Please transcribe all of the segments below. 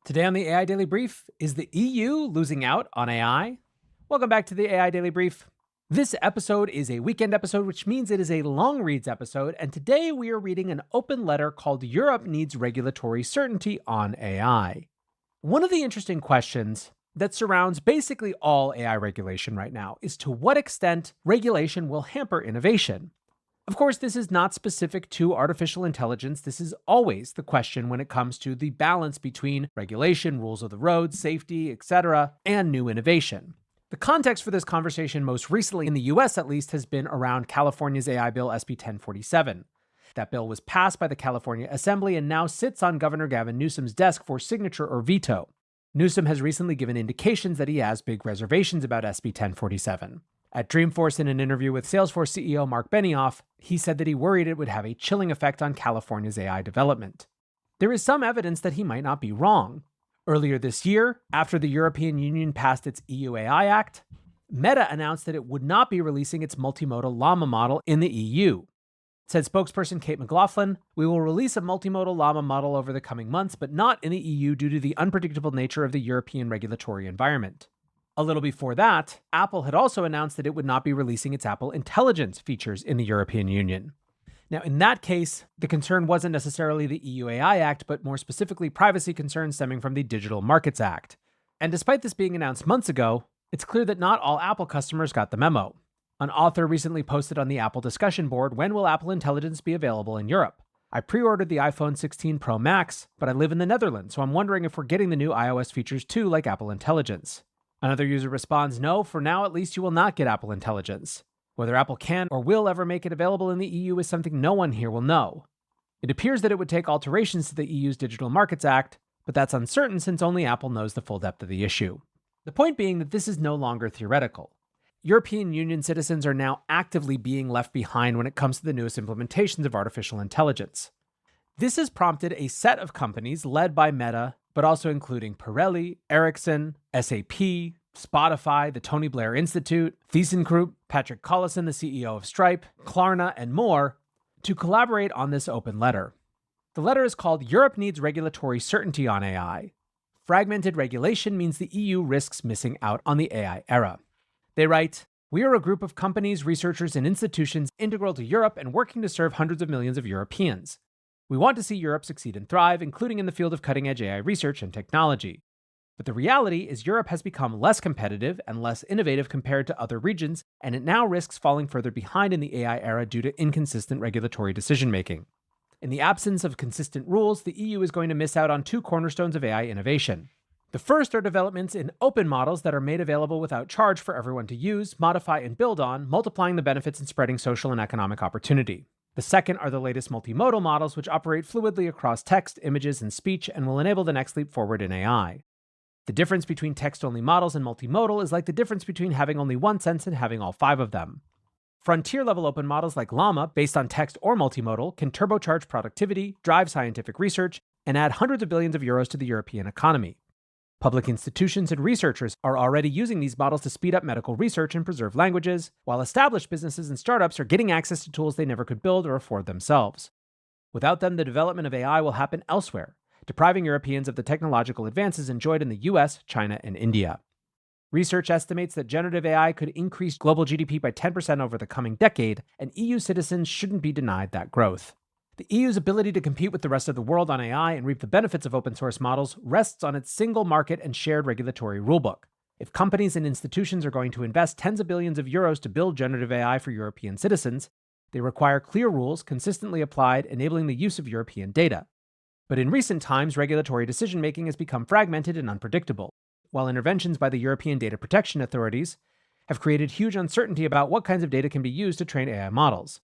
Today on the AI Daily Brief, is the EU losing out on AI? Welcome back to the AI Daily Brief. This episode is a weekend episode, which means it is a long reads episode, and today we are reading an open letter called Europe Needs Regulatory Certainty on AI. One of the interesting questions that surrounds basically all AI regulation right now is to what extent regulation will hamper innovation. Of course, this is not specific to artificial intelligence. This is always the question when it comes to the balance between regulation, rules of the road, safety, etc., and new innovation. The context for this conversation, most recently in the US at least, has been around California's AI bill SB 1047. That bill was passed by the California Assembly and now sits on Governor Gavin Newsom's desk for signature or veto. Newsom has recently given indications that he has big reservations about SB 1047. At Dreamforce, in an interview with Salesforce CEO Mark Benioff, he said that he worried it would have a chilling effect on California's AI development. There is some evidence that he might not be wrong. Earlier this year, after the European Union passed its EU AI Act, Meta announced that it would not be releasing its multimodal llama model in the EU. Said spokesperson Kate McLaughlin, "We will release a multimodal llama model over the coming months, but not in the EU due to the unpredictable nature of the European regulatory environment." A little before that, Apple had also announced that it would not be releasing its Apple Intelligence features in the European Union. Now, in that case, the concern wasn't necessarily the EU AI Act, but more specifically privacy concerns stemming from the Digital Markets Act. And despite this being announced months ago, it's clear that not all Apple customers got the memo. An author recently posted on the Apple discussion board, "When will Apple Intelligence be available in Europe? I pre-ordered the iPhone 16 Pro Max, but I live in the Netherlands, so I'm wondering if we're getting the new iOS features too, like Apple Intelligence." Another user responds, "No, for now at least you will not get Apple Intelligence. Whether Apple can or will ever make it available in the EU is something no one here will know. It appears that it would take alterations to the EU's Digital Markets Act, but that's uncertain since only Apple knows the full depth of the issue." The point being that this is no longer theoretical. European Union citizens are now actively being left behind when it comes to the newest implementations of artificial intelligence. This has prompted a set of companies led by Meta, but also including Pirelli, Ericsson, SAP, Spotify, the Tony Blair Institute, ThyssenKrupp, Patrick Collison, the CEO of Stripe, Klarna, and more, to collaborate on this open letter. The letter is called Europe Needs Regulatory Certainty on AI. Fragmented regulation means the EU risks missing out on the AI era. They write, "We are a group of companies, researchers, and institutions integral to Europe and working to serve hundreds of millions of Europeans. We want to see Europe succeed and thrive, including in the field of cutting-edge AI research and technology. But the reality is Europe has become less competitive and less innovative compared to other regions, and it now risks falling further behind in the AI era due to inconsistent regulatory decision-making. In the absence of consistent rules, the EU is going to miss out on two cornerstones of AI innovation. The first are developments in open models that are made available without charge for everyone to use, modify, and build on, multiplying the benefits and spreading social and economic opportunity. The second are the latest multimodal models, which operate fluidly across text, images, and speech, and will enable the next leap forward in AI. The difference between text-only models and multimodal is like the difference between having only one sense and having all five of them. Frontier-level open models like Llama, based on text or multimodal, can turbocharge productivity, drive scientific research, and add hundreds of billions of euros to the European economy. Public institutions and researchers are already using these models to speed up medical research and preserve languages, while established businesses and startups are getting access to tools they never could build or afford themselves. Without them, the development of AI will happen elsewhere, depriving Europeans of the technological advances enjoyed in the US, China, and India. Research estimates that generative AI could increase global GDP by 10% over the coming decade, and EU citizens shouldn't be denied that growth. The EU's ability to compete with the rest of the world on AI and reap the benefits of open source models rests on its single market and shared regulatory rulebook. If companies and institutions are going to invest tens of billions of euros to build generative AI for European citizens, they require clear rules consistently applied, enabling the use of European data. But in recent times, regulatory decision-making has become fragmented and unpredictable, while interventions by the European data protection authorities have created huge uncertainty about what kinds of data can be used to train AI models.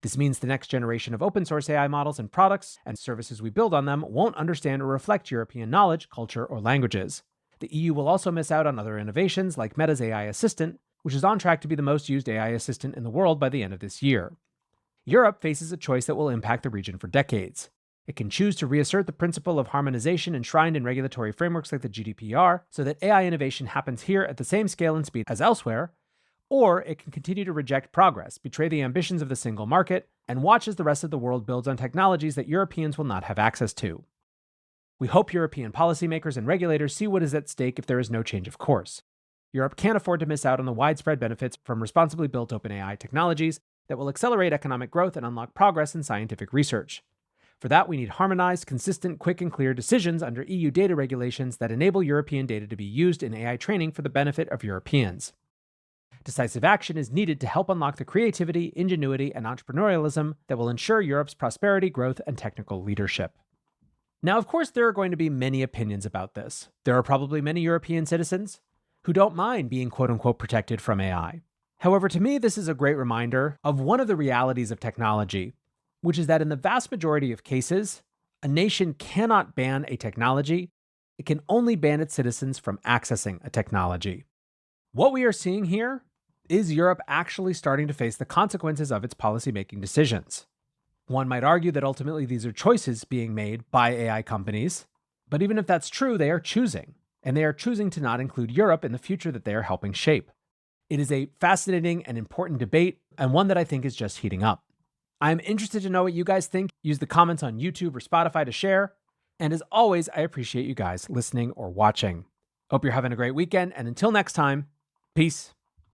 This means the next generation of open source AI models and products and services we build on them won't understand or reflect European knowledge, culture, or languages. The EU will also miss out on other innovations like Meta's AI Assistant, which is on track to be the most used AI assistant in the world by the end of this year. Europe faces a choice that will impact the region for decades. It can choose to reassert the principle of harmonization enshrined in regulatory frameworks like the GDPR so that AI innovation happens here at the same scale and speed as elsewhere, or it can continue to reject progress, betray the ambitions of the single market, and watch as the rest of the world builds on technologies that Europeans will not have access to. We hope European policymakers and regulators see what is at stake if there is no change of course. Europe can't afford to miss out on the widespread benefits from responsibly built OpenAI technologies that will accelerate economic growth and unlock progress in scientific research. For that, we need harmonized, consistent, quick, and clear decisions under EU data regulations that enable European data to be used in AI training for the benefit of Europeans. Decisive action is needed to help unlock the creativity, ingenuity, and entrepreneurialism that will ensure Europe's prosperity, growth, and technical leadership. Now, of course, there are going to be many opinions about this. There are probably many European citizens who don't mind being quote-unquote protected from AI. However, to me, this is a great reminder of one of the realities of technology, which is that in the vast majority of cases, a nation cannot ban a technology. It can only ban its citizens from accessing a technology. What we are seeing here is Europe actually starting to face the consequences of its policymaking decisions. One might argue that ultimately these are choices being made by AI companies, but even if that's true, they are choosing, and they are choosing to not include Europe in the future that they are helping shape. It is a fascinating and important debate, and one that I think is just heating up. I'm interested to know what you guys think. Use the comments on YouTube or Spotify to share. And as always, I appreciate you guys listening or watching. Hope you're having a great weekend, and until next time, peace.